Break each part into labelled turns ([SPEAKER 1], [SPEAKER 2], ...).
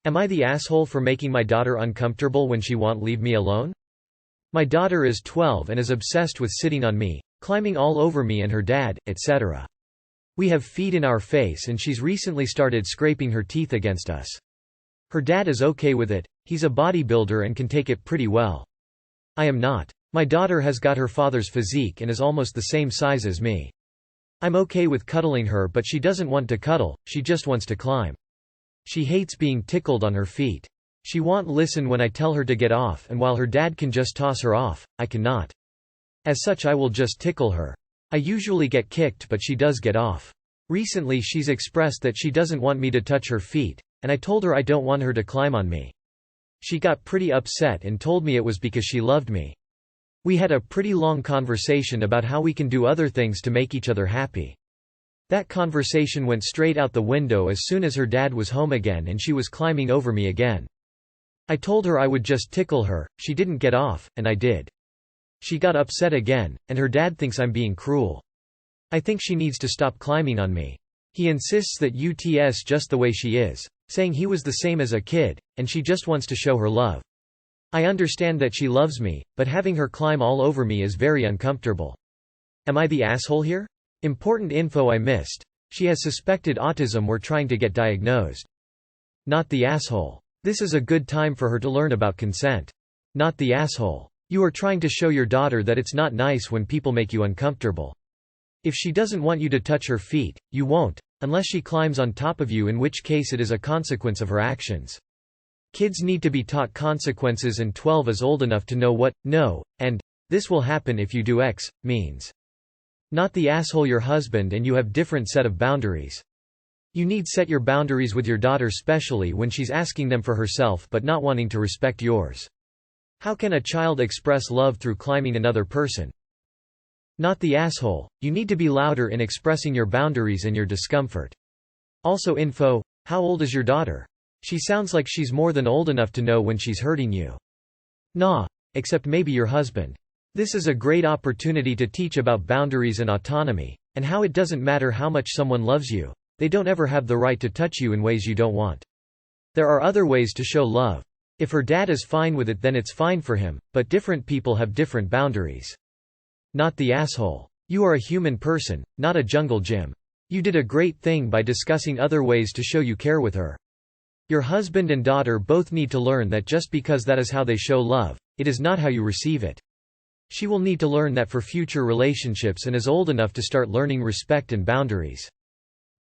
[SPEAKER 1] Am I the asshole for making my daughter uncomfortable when she won't leave me alone? My daughter is 12 and is obsessed with sitting on me, climbing all over me and her dad, etc. We have feet in our face and she's recently started scraping her teeth against us. Her dad is okay with it, he's a bodybuilder and can take it pretty well. I am not. My daughter has got her father's physique and is almost the same size as me. I'm okay with cuddling her, but she doesn't want to cuddle, she just wants to climb. She hates being tickled on her feet. She won't listen when I tell her to get off, and while her dad can just toss her off, I cannot. As such, I will just tickle her. I usually get kicked, but she does get off. Recently she's expressed that she doesn't want me to touch her feet, and I told her I don't want her to climb on me. She got pretty upset and told me it was because she loved me. We had a pretty long conversation about how we can do other things to make each other happy. That conversation went straight out the window as soon as her dad was home again and she was climbing over me again. I told her I would just tickle her, she didn't get off, and I did. She got upset again, and her dad thinks I'm being cruel. I think she needs to stop climbing on me. He insists that it's just the way she is, saying he was the same as a kid, and she just wants to show her love. I understand that she loves me, but having her climb all over me is very uncomfortable. Am I the asshole here? Important info I missed. She has suspected autism. We're trying to get diagnosed. Not the asshole. This is a good time for her to learn about consent. Not the asshole. You are trying to show your daughter that it's not nice when people make you uncomfortable. If she doesn't want you to touch her feet, you won't, unless she climbs on top of you, in which case it is a consequence of her actions. Kids need to be taught consequences, and 12 is old enough to know what no, and this will happen if you do X means. Not the asshole your husband, and you have different set of boundaries. You need set your boundaries with your daughter, especially when she's asking them for herself but not wanting to respect yours. How can a child express love through climbing another person? Not the asshole. You need to be louder in expressing your boundaries and your discomfort. Also info, how old is your daughter? She sounds like she's more than old enough to know when she's hurting you. Nah. Except maybe your husband. This is a great opportunity to teach about boundaries and autonomy, and how it doesn't matter how much someone loves you, they don't ever have the right to touch you in ways you don't want. There are other ways to show love. If her dad is fine with it, then it's fine for him, but different people have different boundaries. Not the asshole. You are a human person, not a jungle gym. You did a great thing by discussing other ways to show you care with her. Your husband and daughter both need to learn that just because that is how they show love, it is not how you receive it. She will need to learn that for future relationships and is old enough to start learning respect and boundaries.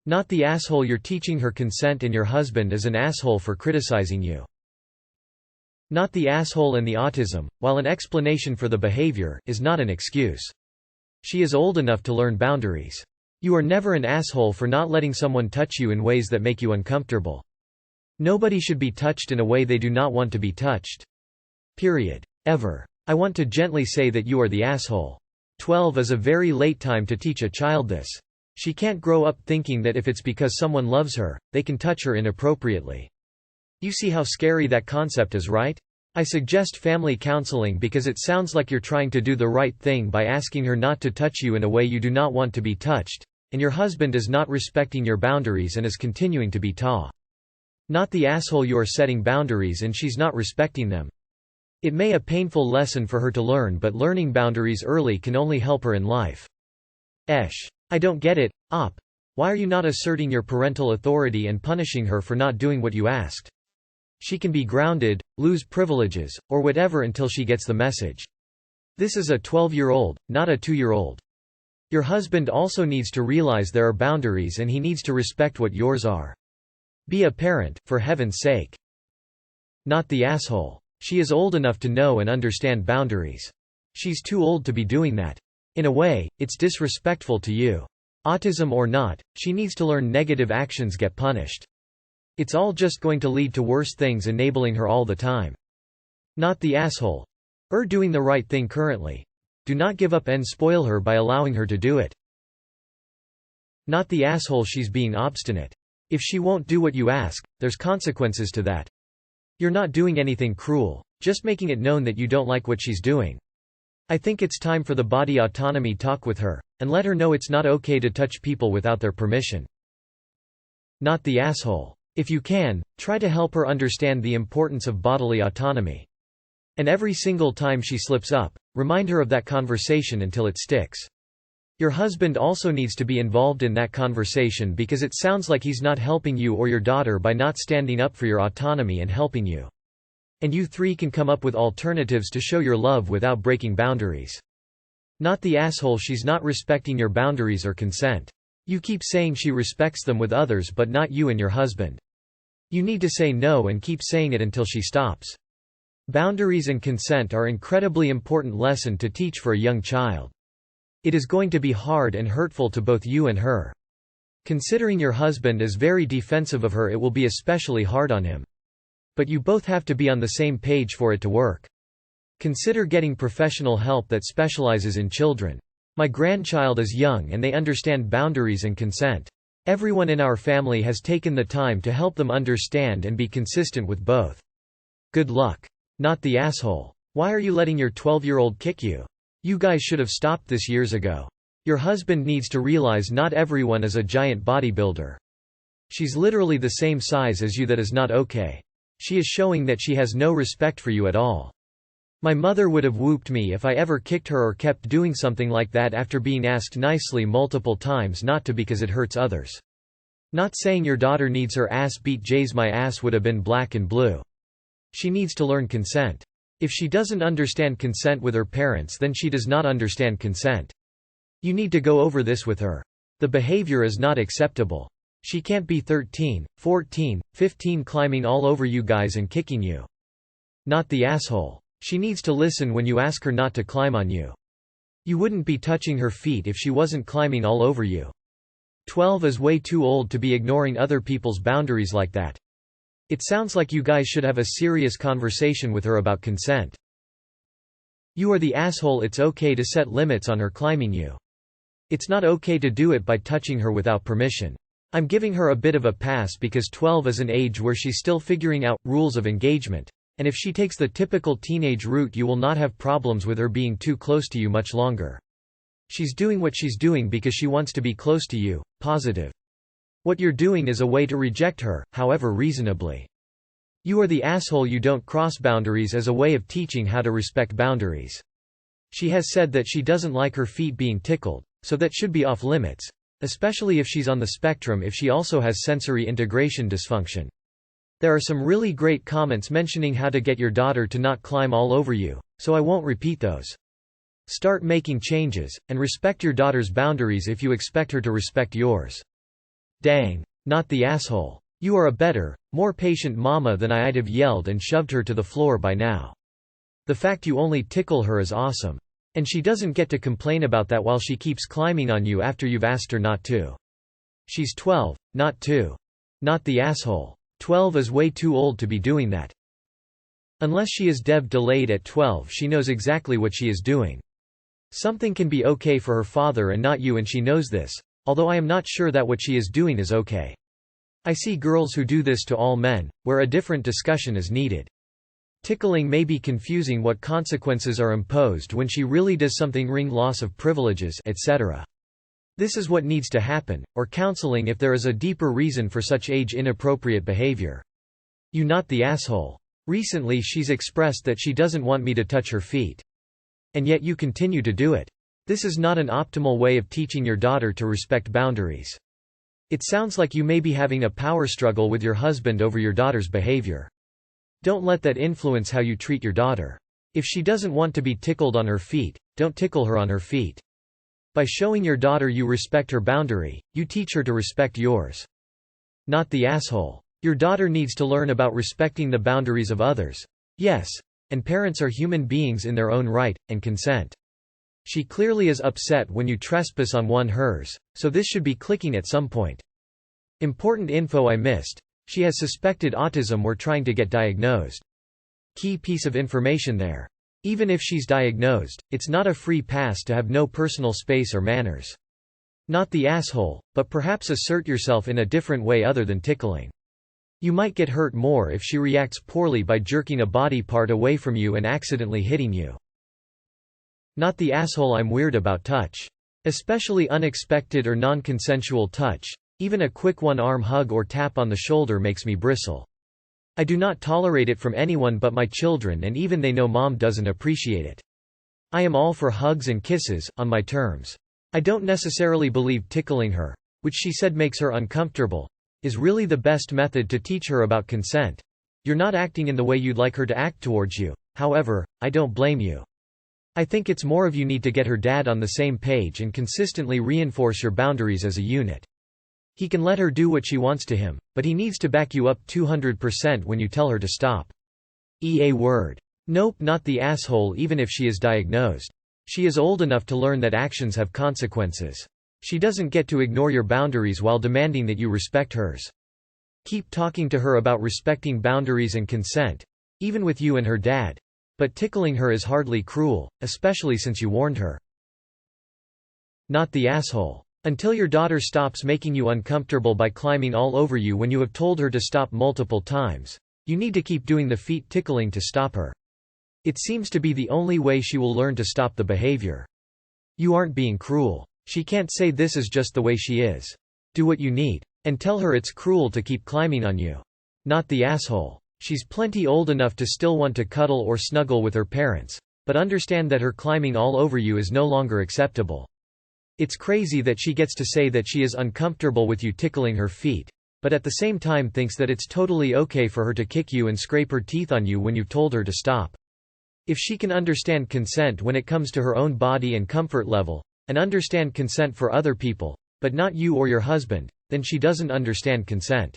[SPEAKER 1] Not the asshole. You're teaching her consent and your husband is an asshole for criticizing you. Not the asshole. And the autism, while an explanation for the behavior, is not an excuse. She is old enough to learn boundaries. You are never an asshole for not letting someone touch you in ways that make you uncomfortable. Nobody should be touched in a way they do not want to be touched. Period. Ever. I want to gently say that you are the asshole. 12 is a very late time to teach a child this. She can't grow up thinking that if it's because someone loves her, they can touch her inappropriately. You see how scary that concept is, right? I suggest family counseling because it sounds like you're trying to do the right thing by asking her not to touch you in a way you do not want to be touched, and your husband is not respecting your boundaries and is continuing to be not the asshole. You are setting boundaries and she's not respecting them. It may be a painful lesson for her to learn, but learning boundaries early can only help her in life. I don't get it, Op. Why are you not asserting your parental authority and punishing her for not doing what you asked? She can be grounded, lose privileges, or whatever until she gets the message. This is a 12-year-old, not a 2-year-old. Your husband also needs to realize there are boundaries and he needs to respect what yours are. Be a parent, for heaven's sake. Not the asshole. She is old enough to know and understand boundaries. She's too old to be doing that. In a way, it's disrespectful to you. Autism or not, she needs to learn negative actions get punished. It's all just going to lead to worse things, enabling her all the time. Not the asshole. Doing the right thing currently. Do not give up and spoil her by allowing her to do it. Not the asshole. She's being obstinate. If she won't do what you ask, there's consequences to that. You're not doing anything cruel, just making it known that you don't like what she's doing. I think it's time for the body autonomy talk with her, and let her know it's not okay to touch people without their permission. Not the asshole. If you can, try to help her understand the importance of bodily autonomy. And every single time she slips up, remind her of that conversation until it sticks. Your husband also needs to be involved in that conversation because it sounds like he's not helping you or your daughter by not standing up for your autonomy and helping you. And you three can come up with alternatives to show your love without breaking boundaries. Not the asshole, she's not respecting your boundaries or consent. You keep saying she respects them with others but not you and your husband. You need to say no and keep saying it until she stops. Boundaries and consent are incredibly important lesson to teach for a young child. It is going to be hard and hurtful to both you and her. Considering your husband is very defensive of her, it will be especially hard on him. But you both have to be on the same page for it to work. Consider getting professional help that specializes in children. My grandchild is young and they understand boundaries and consent. Everyone in our family has taken the time to help them understand and be consistent with both. Good luck. Not the asshole. Why are you letting your 12-year-old kick you? You guys should have stopped this years ago. Your husband needs to realize not everyone is a giant bodybuilder. She's literally the same size as you. That is not okay. She is showing that she has no respect for you at all. My mother would have whooped me if I ever kicked her or kept doing something like that after being asked nicely multiple times not to because it hurts others. Not saying your daughter needs her ass beat. Jay's my ass would have been black and blue. She needs to learn consent. If she doesn't understand consent with her parents, then she does not understand consent. You need to go over this with her. The behavior is not acceptable. She can't be 13, 14, 15 climbing all over you guys and kicking you. Not the asshole. She needs to listen when you ask her not to climb on you. You wouldn't be touching her feet if she wasn't climbing all over you. 12 is way too old to be ignoring other people's boundaries like that. It sounds like you guys should have a serious conversation with her about consent. You are the asshole. It's okay to set limits on her climbing you. It's not okay to do it by touching her without permission. I'm giving her a bit of a pass because 12 is an age where she's still figuring out rules of engagement, and if she takes the typical teenage route, you will not have problems with her being too close to you much longer. She's doing what she's doing because she wants to be close to you. Positive. What you're doing is a way to reject her, however reasonably. You are the asshole. You don't cross boundaries as a way of teaching how to respect boundaries. She has said that she doesn't like her feet being tickled, so that should be off limits, especially if she's on the spectrum. If she also has sensory integration dysfunction. There are some really great comments mentioning how to get your daughter to not climb all over you, so I won't repeat those. Start making changes, and respect your daughter's boundaries if you expect her to respect yours. Dang. Not the asshole. You are a better, more patient mama than I'd have yelled and shoved her to the floor by now. The fact you only tickle her is awesome. And she doesn't get to complain about that while she keeps climbing on you after you've asked her not to. She's 12, not 2. Not the asshole. 12 is way too old to be doing that. Unless she is delayed at 12, she knows exactly what she is doing. Something can be okay for her father and not you, and she knows this, although I am not sure that what she is doing is okay. I see girls who do this to all men, where a different discussion is needed. Tickling may be confusing. What consequences are imposed when she really does something, ring loss of privileges, etc. This is what needs to happen, or counseling if there is a deeper reason for such age-inappropriate behavior. You not the asshole. Recently she's expressed that she doesn't want me to touch her feet. And yet you continue to do it. This is not an optimal way of teaching your daughter to respect boundaries. It sounds like you may be having a power struggle with your husband over your daughter's behavior. Don't let that influence how you treat your daughter. If she doesn't want to be tickled on her feet, don't tickle her on her feet. By showing your daughter you respect her boundary, you teach her to respect yours. Not the asshole. Your daughter needs to learn about respecting the boundaries of others. Yes. And parents are human beings in their own right, and consent. She clearly is upset when you trespass on hers, so this should be clicking at some point. Important info I missed. She has suspected autism. We're trying to get diagnosed. Key piece of information there. Even if she's diagnosed, it's not a free pass to have no personal space or manners. Not the asshole, but perhaps assert yourself in a different way other than tickling. You might get hurt more if she reacts poorly by jerking a body part away from you and accidentally hitting you. Not the asshole. I'm weird about touch. Especially unexpected or non-consensual touch. Even a quick one-arm hug or tap on the shoulder makes me bristle. I do not tolerate it from anyone but my children, and even they know mom doesn't appreciate it. I am all for hugs and kisses, on my terms. I don't necessarily believe tickling her, which she said makes her uncomfortable, is really the best method to teach her about consent. You're not acting in the way you'd like her to act towards you, however, I don't blame you. I think it's more of you need to get her dad on the same page and consistently reinforce your boundaries as a unit. He can let her do what she wants to him, but he needs to back you up 200% when you tell her to stop. Word. Nope, not the asshole. Even if she is diagnosed. She is old enough to learn that actions have consequences. She doesn't get to ignore your boundaries while demanding that you respect hers. Keep talking to her about respecting boundaries and consent, even with you and her dad. But tickling her is hardly cruel, especially since you warned her. Not the asshole. Until your daughter stops making you uncomfortable by climbing all over you when you have told her to stop multiple times, you need to keep doing the feet tickling to stop her. It seems to be the only way she will learn to stop the behavior. You aren't being cruel. She can't say this is just the way she is. Do what you need. And tell her it's cruel to keep climbing on you. Not the asshole. She's plenty old enough to still want to cuddle or snuggle with her parents, but understand that her climbing all over you is no longer acceptable. It's crazy that she gets to say that she is uncomfortable with you tickling her feet, but at the same time thinks that it's totally okay for her to kick you and scrape her teeth on you when you've told her to stop. If she can understand consent when it comes to her own body and comfort level, and understand consent for other people, but not you or your husband, then she doesn't understand consent.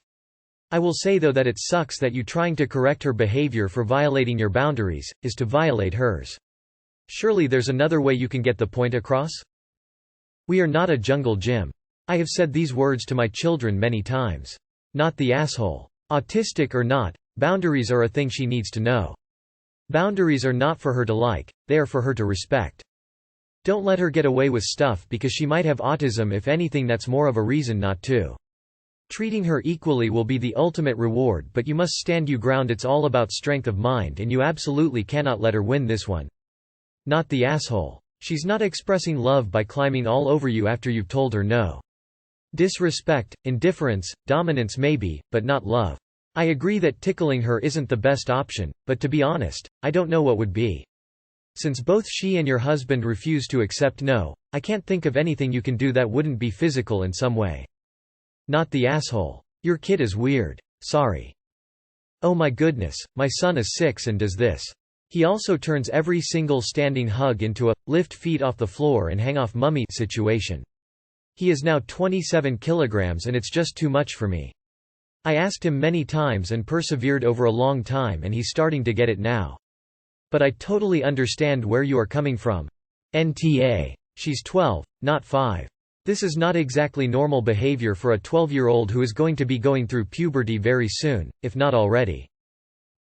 [SPEAKER 1] I will say though that it sucks that you trying to correct her behavior for violating your boundaries, is to violate hers. Surely there's another way you can get the point across? We are not a jungle gym. I have said these words to my children many times. Not the asshole. Autistic or not, boundaries are a thing she needs to know. Boundaries are not for her to like, they are for her to respect. Don't let her get away with stuff because she might have autism. If anything, that's more of a reason not to. Treating her equally will be the ultimate reward, but you must stand your ground. It's all about strength of mind, and you absolutely cannot let her win this one. Not the asshole. She's not expressing love by climbing all over you after you've told her no. Disrespect, indifference, dominance maybe, but not love. I agree that tickling her isn't the best option, but to be honest, I don't know what would be. Since both she and your husband refuse to accept no, I can't think of anything you can do that wouldn't be physical in some way. Not the asshole. Your kid is weird. Sorry. Oh my goodness, my son is 6 and does this. He also turns every single standing hug into a lift feet off the floor and hang off mummy situation. He is now 27 kilograms and it's just too much for me. I asked him many times and persevered over a long time, and he's starting to get it now. But I totally understand where you are coming from. NTA. She's 12, not 5. This is not exactly normal behavior for a 12-year-old who is going to be going through puberty very soon, if not already.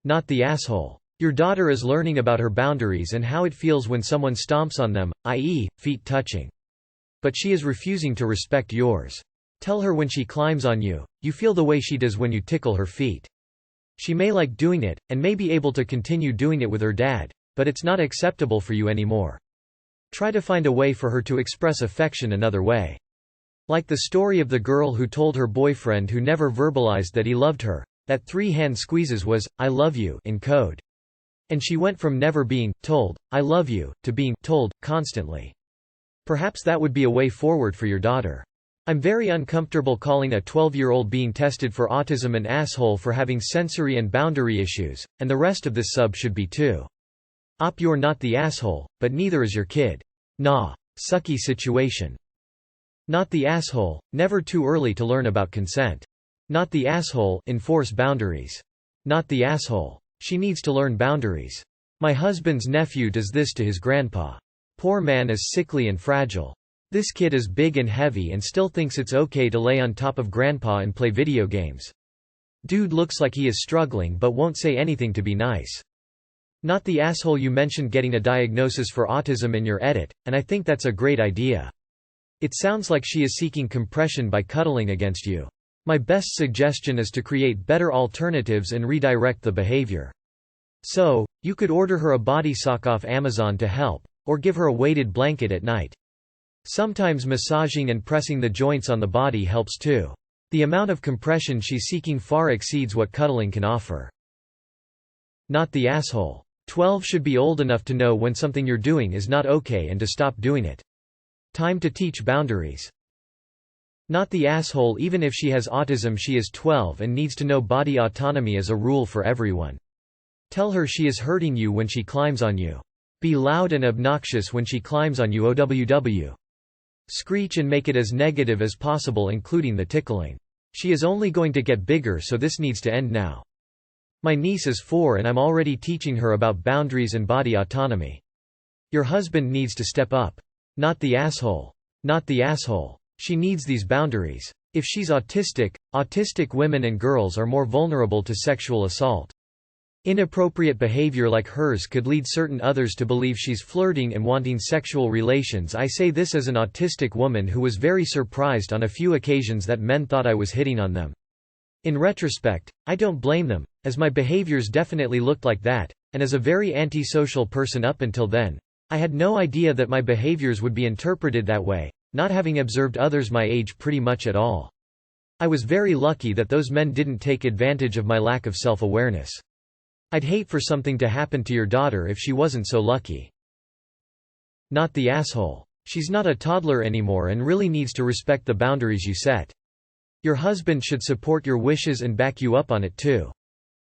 [SPEAKER 1] Not the asshole. Your daughter is learning about her boundaries and how it feels when someone stomps on them, i.e., feet touching. But she is refusing to respect yours. Tell her when she climbs on you, you feel the way she does when you tickle her feet. She may like doing it, and may be able to continue doing it with her dad, but it's not acceptable for you anymore. Try to find a way for her to express affection another way. Like the story of the girl who told her boyfriend, who never verbalized that he loved her, that 3 hand squeezes was, "I love you" in code. And she went from never being told, "I love you," to being told constantly. Perhaps that would be a way forward for your daughter. I'm very uncomfortable calling a 12-year-old being tested for autism an asshole for having sensory and boundary issues, and the rest of this sub should be too. You're not the asshole, but neither is your kid. Nah. Sucky situation. Not the asshole, never too early to learn about consent. Not the asshole, enforce boundaries. Not the asshole. She needs to learn boundaries. My husband's nephew does this to his grandpa. Poor man is sickly and fragile. This kid is big and heavy and still thinks it's okay to lay on top of grandpa and play video games. Dude looks like he is struggling but won't say anything to be nice. Not the asshole. You mentioned getting a diagnosis for autism in your edit, and I think that's a great idea. It sounds like she is seeking compression by cuddling against you. My best suggestion is to create better alternatives and redirect the behavior. So, you could order her a body sock off Amazon to help, or give her a weighted blanket at night. Sometimes massaging and pressing the joints on the body helps too. The amount of compression she's seeking far exceeds what cuddling can offer. Not the asshole. 12 should be old enough to know when something you're doing is not okay and to stop doing it. Time to teach boundaries. Not the asshole. Even if she has autism, she is 12 and needs to know body autonomy is a rule for everyone. Tell her she is hurting you when she climbs on you. Be loud and obnoxious when she climbs on you. OWW. Screech and make it as negative as possible, including the tickling. She is only going to get bigger, so this needs to end now. My niece is 4 and I'm already teaching her about boundaries and body autonomy. Your husband needs to step up. Not the asshole. Not the asshole. She needs these boundaries. If she's autistic, autistic women and girls are more vulnerable to sexual assault. Inappropriate behavior like hers could lead certain others to believe she's flirting and wanting sexual relations. I say this as an autistic woman who was very surprised on a few occasions that men thought I was hitting on them. In retrospect, I don't blame them, as my behaviors definitely looked like that, and as a very antisocial person up until then, I had no idea that my behaviors would be interpreted that way, not having observed others my age pretty much at all. I was very lucky that those men didn't take advantage of my lack of self-awareness. I'd hate for something to happen to your daughter if she wasn't so lucky. Not the asshole. She's not a toddler anymore and really needs to respect the boundaries you set. Your husband should support your wishes and back you up on it too.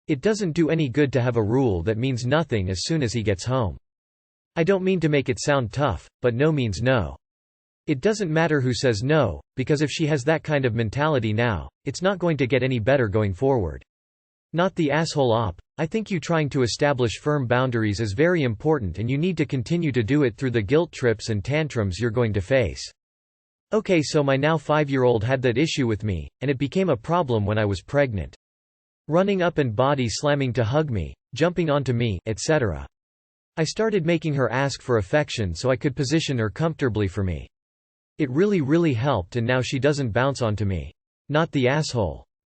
[SPEAKER 1] It doesn't do any good to have a rule that means nothing as soon as he gets home. I don't mean to make it sound tough, but no means no. It doesn't matter who says no, because if she has that kind of mentality now, it's not going to get any better going forward. Not the asshole op. I think you trying to establish firm boundaries is very important and you need to continue to do it through the guilt trips and tantrums you're going to face. Okay, so my now 5-year-old had that issue with me, and it became a problem when I was pregnant. Running up and body slamming to hug me, jumping onto me, etc. I started making her ask for affection so I could position her comfortably for me. It really helped, and now she doesn't bounce onto me. Not the asshole.